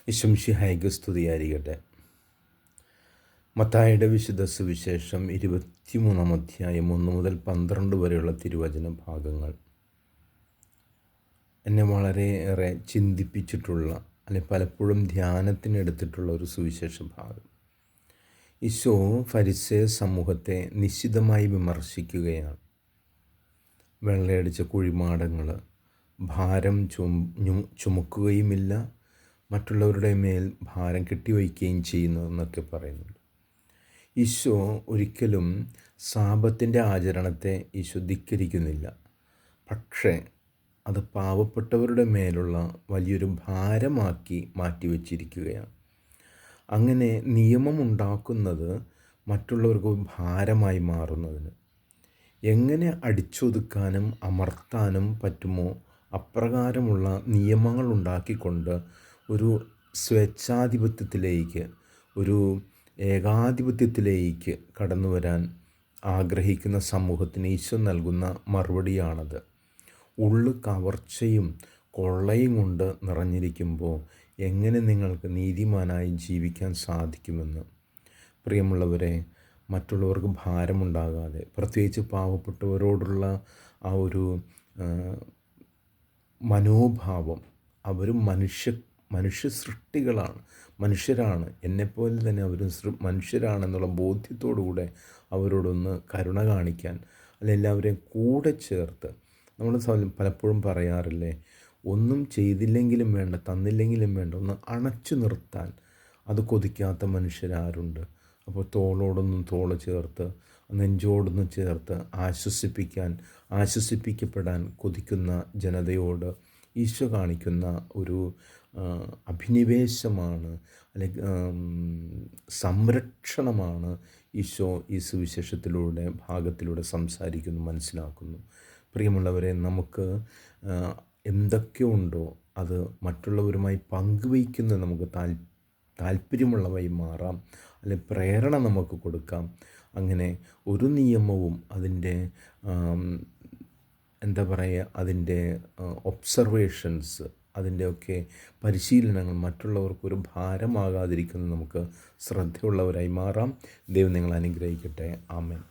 യേശുമിശിഹായ്ക്ക് സ്തുതിയായിരിക്കട്ടെ. മത്തായിയുടെ വിശുദ്ധ സുവിശേഷം 23 അധ്യായം 1 മുതൽ 12 വരെയുള്ള തിരുവചന ഭാഗങ്ങൾ എന്നെ വളരെയേറെ ചിന്തിപ്പിച്ചിട്ടുള്ള, പലപ്പോഴും ധ്യാനത്തിനെടുത്തിട്ടുള്ള ഒരു സുവിശേഷ ഭാഗം. ഈശോ ഫരിസേയ സമൂഹത്തെ നിശിതമായി വിമർശിക്കുകയാണ്. വെള്ളയടിച്ച കുഴിമാടങ്ങൾ, ഭാരം ചുമക്കുകയുമില്ല, മറ്റുള്ളവരുടെ മേൽ ഭാരം കെട്ടിവയ്ക്കുകയും ചെയ്യുന്നതെന്നൊക്കെ പറയുന്നുണ്ട്. ഈശോ ഒരിക്കലും സാബത്തിൻ്റെ ആചരണത്തെ ഈശോ ധിക്കരിക്കുന്നില്ല. പക്ഷേ അത് പാവപ്പെട്ടവരുടെ മേലുള്ള വലിയൊരു ഭാരമാക്കി മാറ്റിവെച്ചിരിക്കുകയാണ്. അങ്ങനെ നിയമമുണ്ടാക്കുന്നത് മറ്റുള്ളവർക്ക് ഭാരമായി മാറുന്നതിന്. എങ്ങനെ അടിച്ചൊതുക്കാനും അമർത്താനും പറ്റുമോ അപ്രകാരമുള്ള നിയമങ്ങൾ ഉണ്ടാക്കിക്കൊണ്ട് ഒരു സ്വേച്ഛാധിപത്യത്തിലേക്ക്, ഒരു ഏകാധിപത്യത്തിലേക്ക് കടന്നു വരാൻ ആഗ്രഹിക്കുന്ന സമൂഹത്തിന് ഈശോ നൽകുന്ന മറുപടിയാണത്. ഉള്ളു കവർച്ചയും കൊള്ളയും കൊണ്ട് നിറഞ്ഞിരിക്കുമ്പോൾ എങ്ങനെ നിങ്ങൾക്ക് നീതിമാനായി ജീവിക്കാൻ സാധിക്കുമെന്ന്. പ്രിയമുള്ളവരെ, മറ്റുള്ളവർക്ക് ഭാരമുണ്ടാകാതെ, പ്രത്യേകിച്ച് പാവപ്പെട്ടവരോടുള്ള ആ ഒരു മനോഭാവം, അവരും മനുഷ്യ സൃഷ്ടികളാണ്, മനുഷ്യരാണ്, എന്നെപ്പോലെ തന്നെ അവരും മനുഷ്യരാണെന്നുള്ള ബോധ്യത്തോടുകൂടെ അവരോടൊന്ന് കരുണ കാണിക്കാൻ, എല്ലാവരെയും കൂടെ ചേർത്ത്. നമ്മൾ പലപ്പോഴും പറയാറില്ലേ, ഒന്നും ചെയ്തില്ലെങ്കിലും വേണ്ട, തന്നില്ലെങ്കിലും വേണ്ട, ഒന്ന് അണച്ചു നിർത്താൻ അത് കൊതിക്കാത്ത മനുഷ്യരാരുണ്ട്? അപ്പോൾ തോളോടൊന്നും തോള് ചേർത്ത്, നെഞ്ചോടൊന്നും ചേർത്ത് ആശ്വസിപ്പിക്കപ്പെടാൻ കൊതിക്കുന്ന ജനതയോട് ഈശോ കാണിക്കുന്ന ഒരു അഭിനിവേശമാണ്, അല്ലെങ്കിൽ സംരക്ഷണമാണ് ഈശോ ഈ സുവിശേഷത്തിലൂടെ ഭാഗത്തിലൂടെ സംസാരിക്കുന്നു, മനസ്സിലാക്കുന്നു. പ്രിയമുള്ളവരെ, നമുക്ക് എന്തൊക്കെയുണ്ടോ അത് മറ്റുള്ളവരുമായി പങ്കുവയ്ക്കുന്നത് നമുക്ക് താല്പര്യമുള്ളവയി മാറാം, അല്ലെങ്കിൽ പ്രേരണ നമുക്ക് കൊടുക്കാം. അങ്ങനെ ഒരു നിയമവും അതിൻ്റെ അതിൻ്റെ ഒബ്സർവേഷൻസ്, അതിൻ്റെയൊക്കെ പരിശീലനങ്ങൾ മറ്റുള്ളവർക്കൊരു ഭാരമാകാതിരിക്കുന്നത് നമുക്ക് ശ്രദ്ധയുള്ളവരായി മാറാം. ദൈവം നിങ്ങളെ അനുഗ്രഹിക്കട്ടെ. ആമേൻ.